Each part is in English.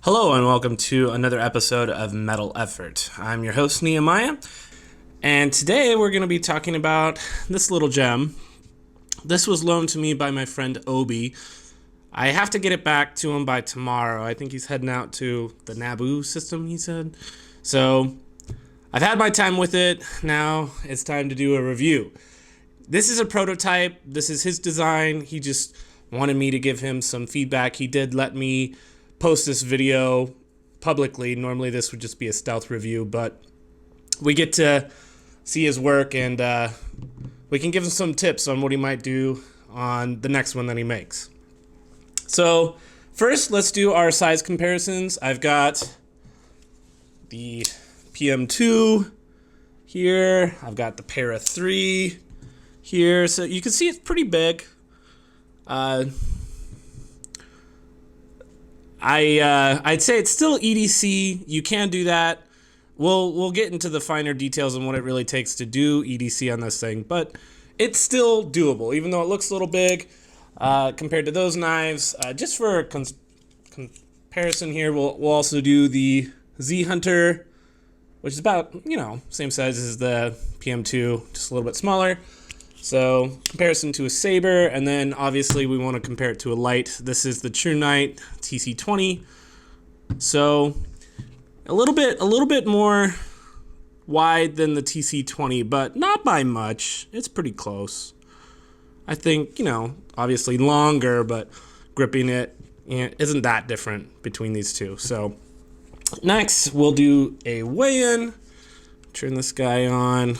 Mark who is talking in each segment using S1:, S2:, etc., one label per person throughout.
S1: Hello and welcome to another episode of Metal Effort. I'm your host Nehemiah, and today we're going to be talking about this little gem. This was loaned to me by my friend Obi. I have to get it back to him by tomorrow. I think he's heading out to the Naboo system, he said. So I've had my time with it. Now it's time to do a review. This is a prototype. This is his design. He just wanted me to give him some feedback. He did let me post this video publicly. Normally this would just be a stealth review, but we get to see his work and we can give him some tips on what he might do on the next one that he makes. So first, let's do our size comparisons. I've got the PM2 here. I've got the Para 3 here. So you can see it's pretty big. I'd say it's still EDC. You can do that. We'll get into the finer details on what it really takes to do EDC on this thing, but it's still doable, even though it looks a little big compared to those knives. Just for comparison here, we'll also do the Z Hunter, which is about, same size as the PM2, just a little bit smaller. So comparison to a Saber, and then obviously we want to compare it to a light. This is the True Knight TC20. So a little bit more wide than the TC20, but not by much. It's pretty close. I think, obviously longer, but gripping it isn't that different between these two. So next we'll do a weigh-in. Turn this guy on.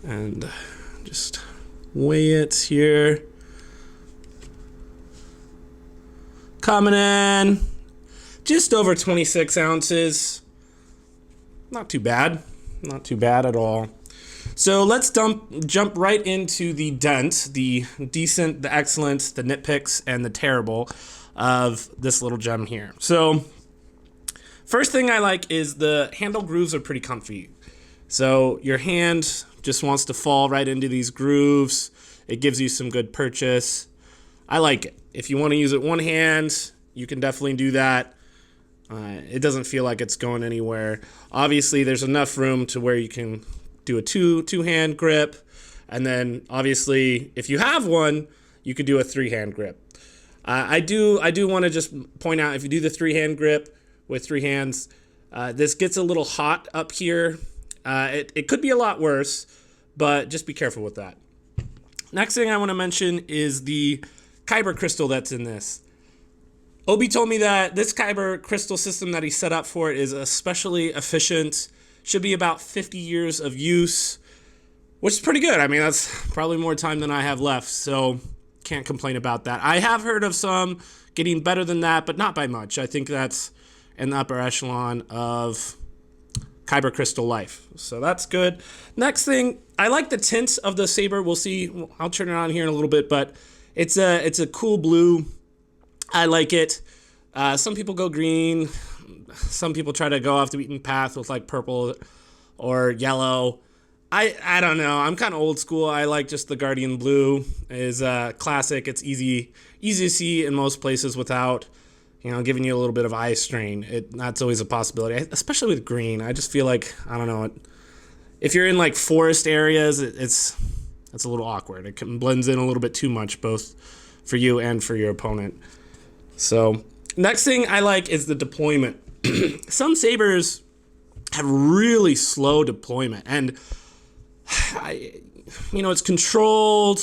S1: And just weigh it here. Coming in just over 26 ounces. Not too bad. Not too bad at all. So let's jump right into the dent, the decent, the excellent, the nitpicks, and the terrible of this little gem here. So first thing I like is the handle grooves are pretty comfy. So your hand just wants to fall right into these grooves. It gives you some good purchase. I like it. If you want to use it one hand, you can definitely do that. It doesn't feel like it's going anywhere. Obviously, there's enough room to where you can do a two-hand grip. And then, obviously, if you have one, you could do a three-hand grip. I do want to just point out, if you do the three-hand grip with three hands, this gets a little hot up here. It could be a lot worse, but just be careful with that. Next thing I want to mention is the Kyber crystal that's in this. Obi told me that this Kyber crystal system that he set up for it is especially efficient. Should be about 50 years of use, which is pretty good. I mean, that's probably more time than I have left, so can't complain about that. I have heard of some getting better than that, but not by much. I think that's in the upper echelon of Kyber crystal life, so that's good. Next thing, I like the tint of the Saber. We'll see. I'll turn it on here in a little bit, but it's a cool blue. I like it. Some people go green. Some people try to go off the beaten path with like purple or yellow. I don't know. I'm kind of old school. I like just the Guardian blue. Is classic. It's easy to see in most places without giving you a little bit of eye strain. That's always a possibility, especially with green. I just feel like, I don't know, if you're in like forest areas, it's a little awkward. It blends in a little bit too much, both for you and for your opponent. So next thing I like is the deployment. Some Sabers have really slow deployment, and it's controlled,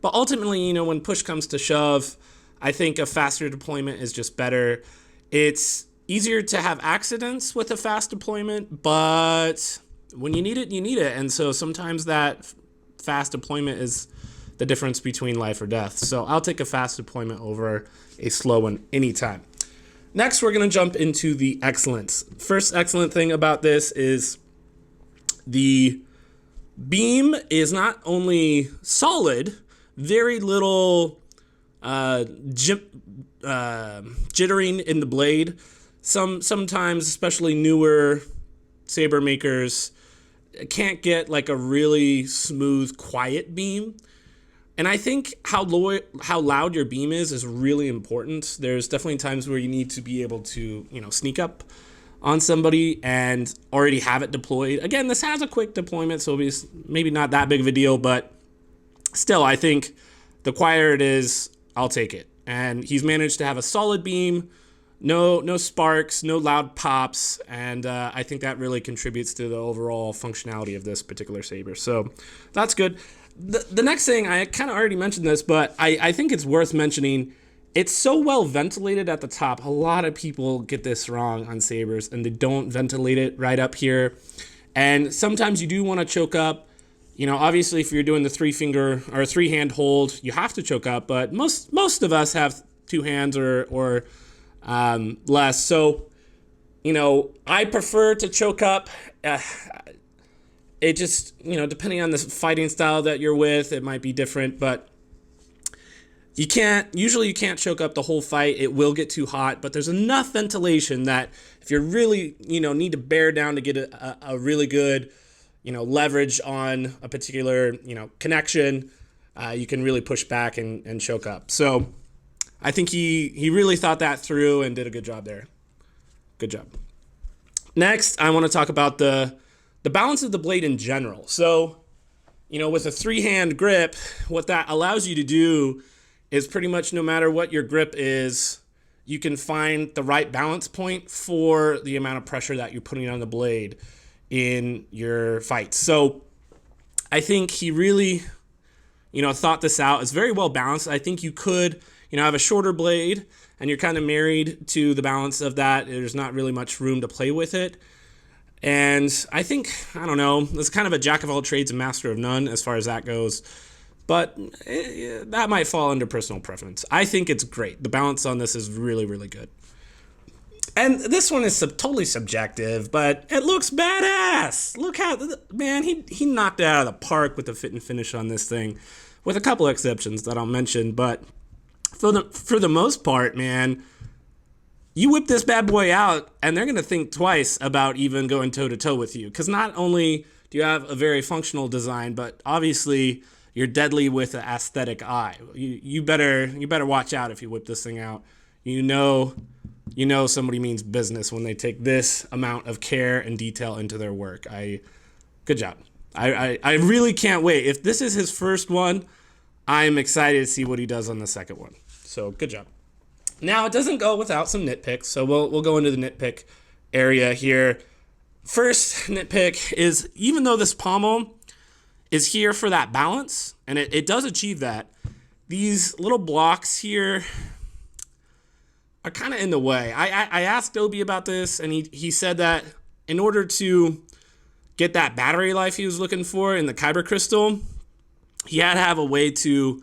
S1: but ultimately, when push comes to shove, I think a faster deployment is just better. It's easier to have accidents with a fast deployment, but when you need it, you need it. And so sometimes that fast deployment is the difference between life or death. So I'll take a fast deployment over a slow one anytime. Next, we're going to jump into the excellence. First excellent thing about this is the beam is not only solid, very little jittering in the blade. Sometimes, especially newer Saber makers, can't get like a really smooth, quiet beam. And I think how loud your beam is really important. There's definitely times where you need to be able to, sneak up on somebody and already have it deployed. Again, this has a quick deployment, so it's maybe not that big of a deal, but still, I think the quieter it is, I'll take it. And he's managed to have a solid beam, no sparks, no loud pops, and I think that really contributes to the overall functionality of this particular Saber. So that's good. The next thing, I kind of already mentioned this, but I think it's worth mentioning. It's so well ventilated at the top. A lot of people get this wrong on Sabers, and they don't ventilate it right up here. And sometimes you do want to choke up. Obviously, if you're doing the 3-finger or 3-hand hold, you have to choke up. But most of us have 2 hands or less. So, I prefer to choke up. It just, depending on the fighting style that you're with, it might be different. But usually you can't choke up the whole fight. It will get too hot, but there's enough ventilation that if you're really, need to bear down to get a really good, leverage on a particular, connection, you can really push back and choke up. So I think he really thought that through and did a good job there. Good job. Next, I want to talk about the balance of the blade in general. So, with a 3-hand grip, what that allows you to do is pretty much no matter what your grip is, you can find the right balance point for the amount of pressure that you're putting on the blade in your fights. So I think he really, thought this out. It's very well balanced. I think you could, have a shorter blade and you're kind of married to the balance of that. There's not really much room to play with it. And I think, I don't know, it's kind of a jack of all trades and master of none as far as that goes. But that might fall under personal preference. I think it's great. The balance on this is really, really good. And this one is totally subjective, but it looks badass. Look how, man, he knocked it out of the park with the fit and finish on this thing, with a couple exceptions that I'll mention. But for the most part, man, you whip this bad boy out, and they're going to think twice about even going toe-to-toe with you. Because not only do you have a very functional design, but obviously you're deadly with an aesthetic eye. You better watch out if you whip this thing out. You know somebody means business when they take this amount of care and detail into their work. Good job. I really can't wait. If this is his first one, I'm excited to see what he does on the second one. So good job. Now, it doesn't go without some nitpicks, so we'll go into the nitpick area here. First nitpick is, even though this pommel is here for that balance, and it does achieve that, these little blocks here are kind of in the way. I asked Obi about this, and he said that in order to get that battery life he was looking for in the Kyber crystal, he had to have a way to,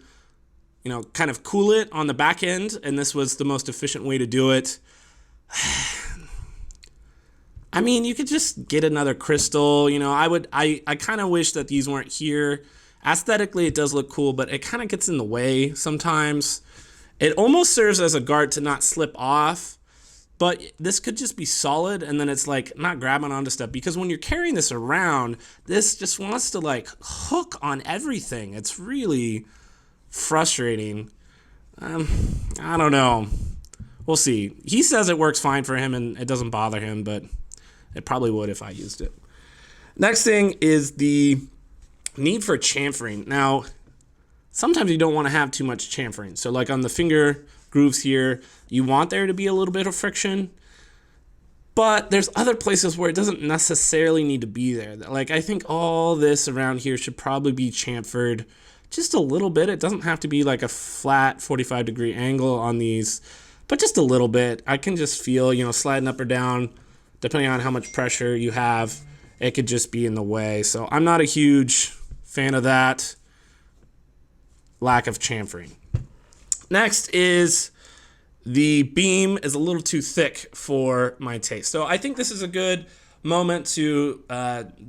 S1: kind of cool it on the back end, and this was the most efficient way to do it. I mean, you could just get another crystal. I kind of wish that these weren't here. Aesthetically, it does look cool, but it kind of gets in the way sometimes. It almost serves as a guard to not slip off, but this could just be solid, and then it's like not grabbing onto stuff, because when you're carrying this around, this just wants to like hook on everything. It's really frustrating. I don't know. We'll see. He says it works fine for him and it doesn't bother him, but it probably would if I used it. Next thing is the need for chamfering. Now, sometimes you don't want to have too much chamfering. So like on the finger grooves here, you want there to be a little bit of friction, but there's other places where it doesn't necessarily need to be there. Like I think all this around here should probably be chamfered just a little bit. It doesn't have to be like a flat 45-degree angle on these, but just a little bit. I can just feel, sliding up or down, depending on how much pressure you have, it could just be in the way. So I'm not a huge fan of that lack of chamfering. Next is the beam is a little too thick for my taste. So I think this is a good moment to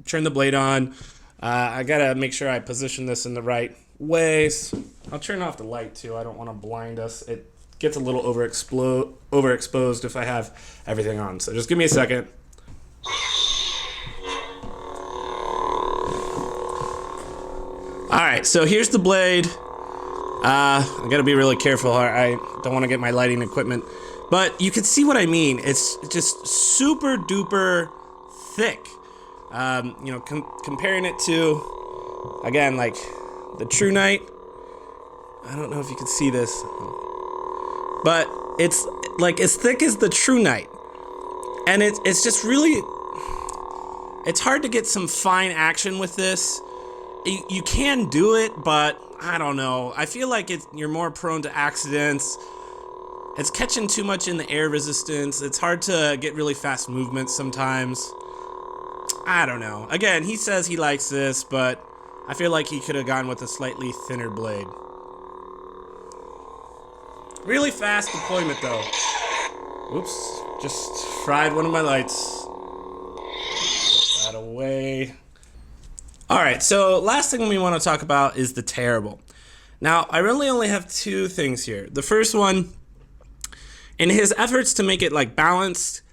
S1: turn the blade on. I gotta make sure I position this in the right way. So I'll turn off the light too. I don't want to blind us. It gets a little overexposed if I have everything on. So just give me a second. All right, so here's the blade. I gotta be really careful. I don't want to get my lighting equipment, but you can see what I mean. It's just super duper thick. You know, comparing it to, again, like the True Knight. I don't know if you can see this, but it's like as thick as the True Knight, and it's just really, it's hard to get some fine action with this. You can do it, but I don't know. I feel like you're more prone to accidents. It's catching too much in the air resistance. It's hard to get really fast movements sometimes. I don't know. Again, he says he likes this, but I feel like he could have gone with a slightly thinner blade. Really fast deployment though. Oops, just fried one of my lights. Put that away. Alright, so last thing we want to talk about is the Terrible. Now, I really only have two things here. The first one, in his efforts to make it like balanced,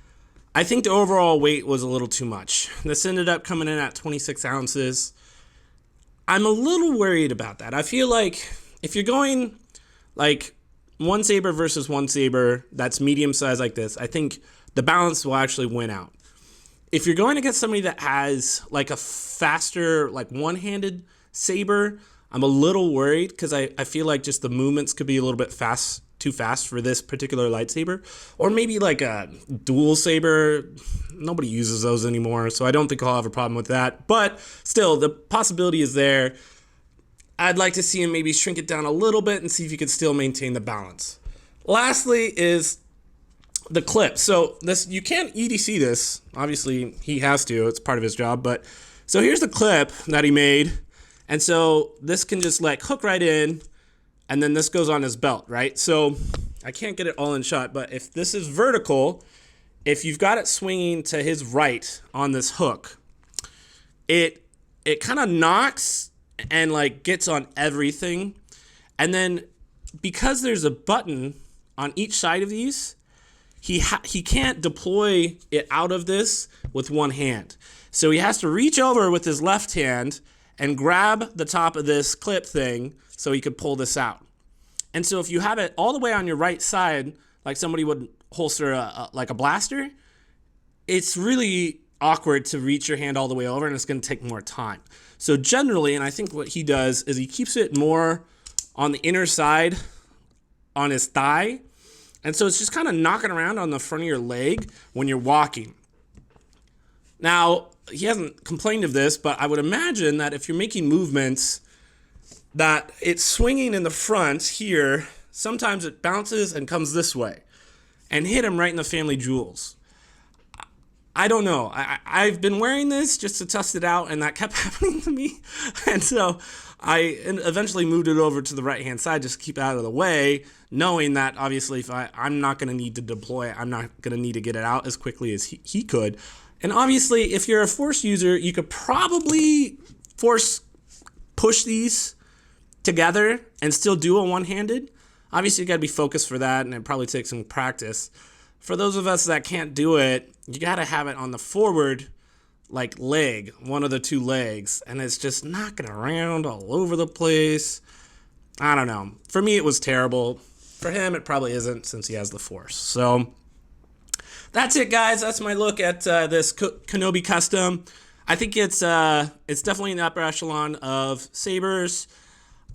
S1: I think the overall weight was a little too much. This ended up coming in at 26 ounces. I'm a little worried about that. I feel like if you're going like one saber versus one saber that's medium size like this, I think the balance will actually win out. If you're going against somebody that has like a faster, like one-handed saber, I'm a little worried because I feel like just the movements could be a little bit too fast for this particular lightsaber. Or maybe like a dual saber. Nobody uses those anymore, so I don't think I'll have a problem with that. But still, the possibility is there. I'd like to see him maybe shrink it down a little bit and see if you could still maintain the balance. Lastly is the clip. So this, you can't EDC this. Obviously, he has to. It's part of his job. But so here's the clip that he made. And so this can just like hook right in. And then this goes on his belt, right? So I can't get it all in shot. But if this is vertical, if you've got it swinging to his right on this hook, it kind of knocks and like gets on everything. And then because there's a button on each side of these, he can't deploy it out of this with one hand. So he has to reach over with his left hand and grab the top of this clip thing so he could pull this out. And so if you have it all the way on your right side, like somebody would holster like a blaster, it's really awkward to reach your hand all the way over, and it's going to take more time. So generally, and I think what he does is he keeps it more on the inner side on his thigh. And so it's just kind of knocking around on the front of your leg when you're walking. Now, he hasn't complained of this, but I would imagine that if you're making movements that it's swinging in the front here, sometimes it bounces and comes this way and hit him right in the family jewels. I don't know. I've been wearing this just to test it out, and that kept happening to me. And so I eventually moved it over to the right-hand side just to keep it out of the way, knowing that obviously if I'm not going to need to deploy it, I'm not going to need to get it out as quickly as he could. And obviously, if you're a force user, you could probably push these together and still do a one-handed. Obviously, you got to be focused for that, and it probably takes some practice. For those of us that can't do it, you got to have it on the forward like leg, one of the two legs, and it's just knocking around all over the place. I don't know. For me, it was terrible. For him, it probably isn't since he has the force. So that's it, guys. That's my look at this Kenobi custom. I think it's definitely an upper echelon of sabers.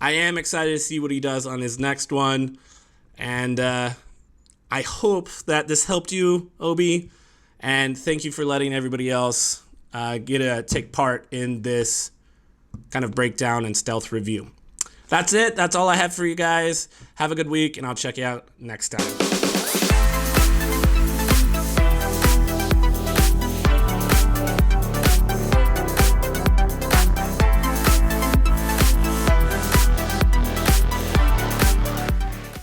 S1: I am excited to see what he does on his next one, and I hope that this helped you, Obi, and thank you for letting everybody else take part in this kind of breakdown and stealth review. That's it. That's all I have for you guys. Have a good week, and I'll check you out next time.